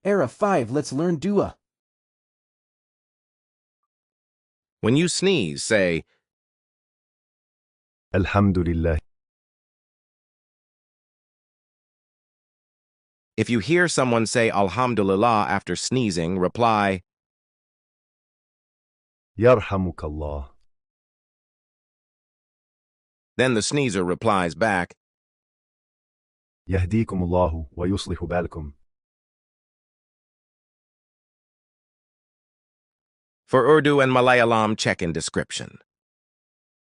Era 5, let's learn dua. When you sneeze, say, Alhamdulillah. if you hear someone say Alhamdulillah after sneezing, reply, Yarhamukallah. then the sneezer replies back, Yahdikumullah wa yuslihu baalakum. For Urdu and Malayalam, check in description.